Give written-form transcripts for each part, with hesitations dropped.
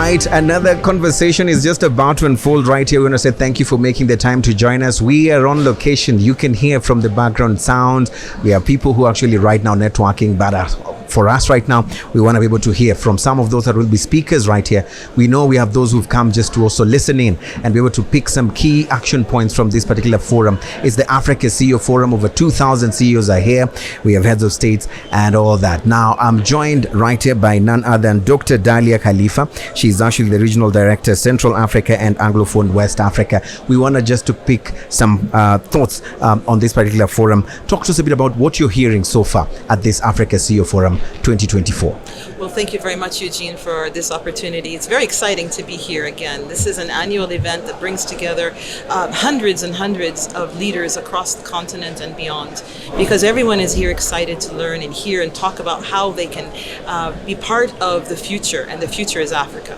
right, another conversation is just about to unfold right here. We want to say thank you for making the time to join us. We are on location. You can hear from the background sounds. We have people who are actually right now networking, but for us right now, we want to be able to hear from some of those that will be speakers right here. We know we have those who've come just to also listen in and be able to pick some key action points from this particular forum. It's the Africa CEO Forum. Over 2,000 CEOs are here. We have heads of states and all that. Now, I'm joined right here by none other than Dr. Dahlia Khalifa. She's actually the Regional Director, Central Africa and Anglophone West Africa. We want to just to pick some thoughts on this particular forum. Talk to us a bit about what you're hearing so far at this Africa CEO Forum 2024. Well, thank you very much, Eugene, for this opportunity. It's very exciting to be here again. This is an annual event that brings together hundreds and hundreds of leaders across the continent and beyond, because everyone is here excited to learn and hear and talk about how they can be part of the future, and the future is Africa.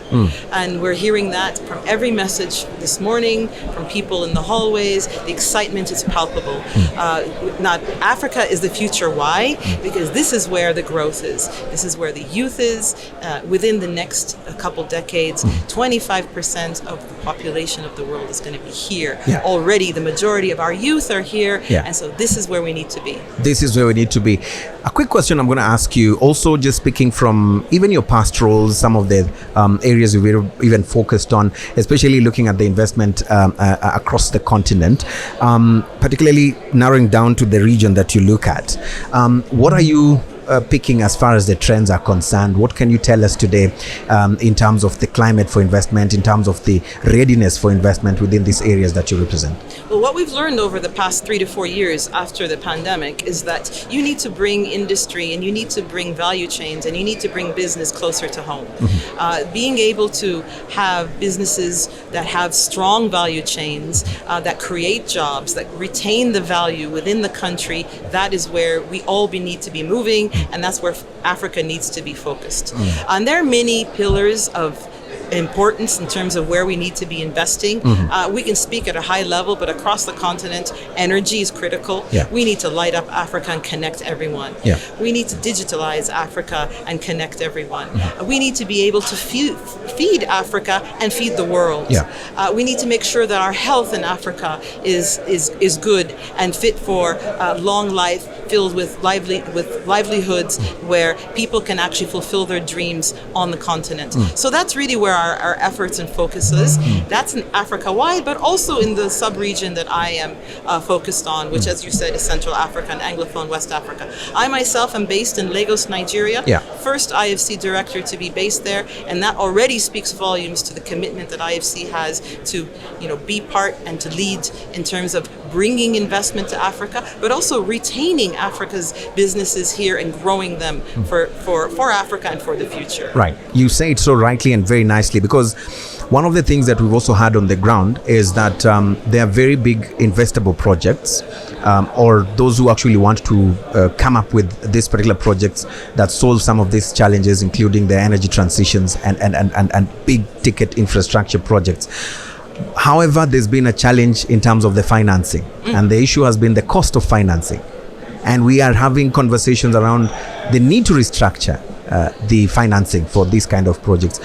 And we're hearing that from every message this morning, from people in the hallways. The excitement is palpable. Not Africa is the future. Why? Because this is where the growth is. This is where the youth is. Within the next couple decades, 25% of the population of the world is going to be here. Already the majority of our youth are here, and so this is where we need to be. This is where we need to be. A quick question I'm going to ask you, also just speaking from even your past roles, some of the areas you've even focused on, especially looking at the investment across the continent, particularly narrowing down to the region that you look at. What are you picking as far as the trends are concerned? What can you tell us today in terms of the climate for investment, in terms of the readiness for investment within these areas that you represent? Well, what we've learned over the past 3 to 4 years after the pandemic is that you need to bring industry, and you need to bring value chains, and you need to bring business closer to home. Being able to have businesses that have strong value chains, that create jobs, that retain the value within the country, that is where we all need to be moving. And that's where Africa needs to be focused. And there are many pillars of importance in terms of where we need to be investing. We can speak at a high level, but across the continent, energy is critical. We need to light up Africa and connect everyone. We need to digitalize Africa and connect everyone. We need to be able to feed Africa and feed the world. We need to make sure that our health in Africa is good and fit for long life, filled with livelihoods where people can actually fulfill their dreams on the continent. So that's really where our efforts and focus is. That's in Africa-wide, but also in the sub-region that I am focused on, which, as you said, is Central Africa and Anglophone West Africa. I myself am based in Lagos, Nigeria. First IFC director to be based there, and that already speaks volumes to the commitment that IFC has to, be part and to lead in terms of bringing investment to Africa, but also retaining Africa's businesses here and growing them for Africa and for the future. Right. You say it so rightly and very nicely, because one of the things that we've also had on the ground is that there are very big investable projects, or those who actually want to come up with these particular projects that solve some of these challenges, including the energy transitions and big ticket infrastructure projects. However, there's been a challenge in terms of the financing, and the issue has been the cost of financing. And we are having conversations around the need to restructure the financing for these kind of projects.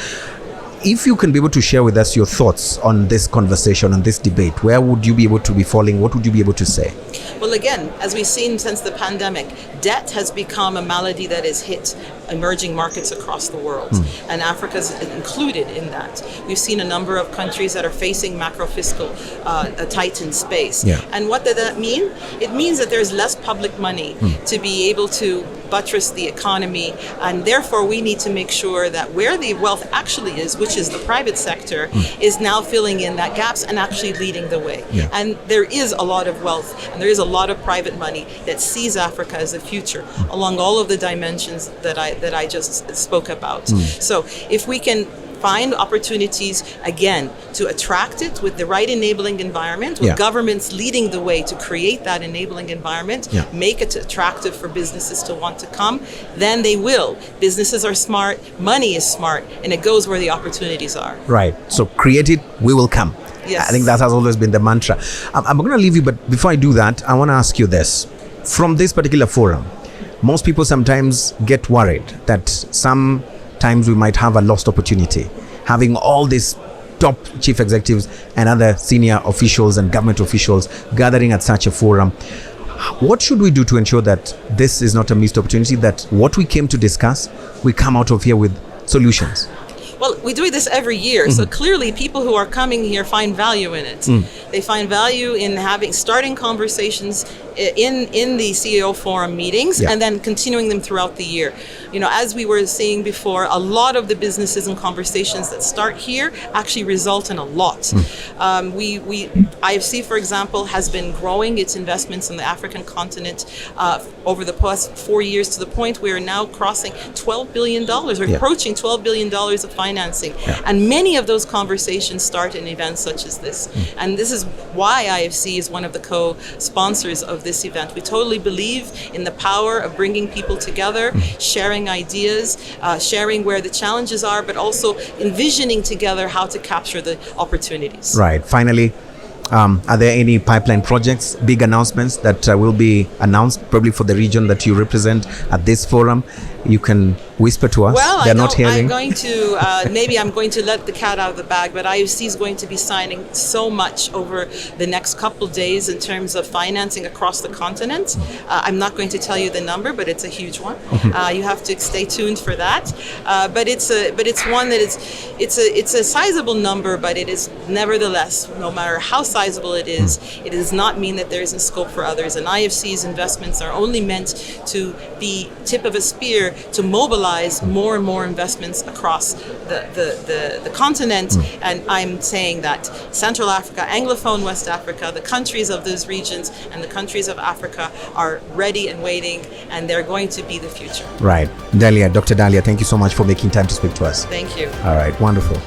If you can be able to share with us your thoughts on this conversation, on this debate, where would you be able to be falling? What would you be able to say? Well, again, as we've seen since the pandemic, debt has become a malady that has hit emerging markets across the world, and Africa's included in that. We've seen a number of countries that are facing macro-fiscal a tightened space. And what does that mean? It means that there's less public money to be able to buttress the economy, and therefore we need to make sure that where the wealth actually is, which is the private sector, is now filling in that gaps and actually leading the way. And there is a lot of wealth, and there is a lot of private money that sees Africa as a future along all of the dimensions that I just spoke about. So if we can find opportunities, again, to attract it with the right enabling environment, with governments leading the way to create that enabling environment, make it attractive for businesses to want to come, then they will. Businesses are smart, money is smart, and it goes where the opportunities are. Right. So create it, we will come. I think that has always been the mantra. I'm going to leave you, but before I do that, I want to ask you this. From this particular forum, most people sometimes get worried that sometimes we might have a lost opportunity having all these top chief executives and other senior officials and government officials gathering at such a forum. What should we do to ensure that this is not a missed opportunity, that what we came to discuss, we come out of here with solutions? Well, we do this every year, so clearly people who are coming here find value in it. They find value in starting conversations in the CEO forum meetings and then continuing them throughout the year. You know, as we were saying before, a lot of the businesses and conversations that start here actually result in a lot. IFC, for example, has been growing its investments in the African continent over the past 4 years to the point we are now crossing $12 billion or approaching $12 billion of financing. And many of those conversations start in events such as this. And this is why IFC is one of the co-sponsors of this event. We totally believe in the power of bringing people together, sharing ideas, sharing where the challenges are, but also envisioning together how to capture the opportunities. Right. Finally, are there any pipeline projects, big announcements that will be announced probably for the region that you represent at this forum? You can whisper to us. Well, they're not hearing. I'm going to, maybe I'm going to let the cat out of the bag, but IFC is going to be signing so much over the next couple days in terms of financing across the continent. I'm not going to tell you the number, but it's a huge one. You have to stay tuned for that. But it's one that it's a sizable number, but it is nevertheless, no matter how sizable it does not mean that there isn't scope for others. And IFC's investments are only meant to be tip of a spear to mobilize more and more investments across the continent. And I'm saying that Central Africa, Anglophone West Africa, the countries of those regions and the countries of Africa are ready and waiting, and they're going to be the future. Right. Dahlia, Dr. Dahlia, thank you so much for making time to speak to us. Thank you. All right. Wonderful.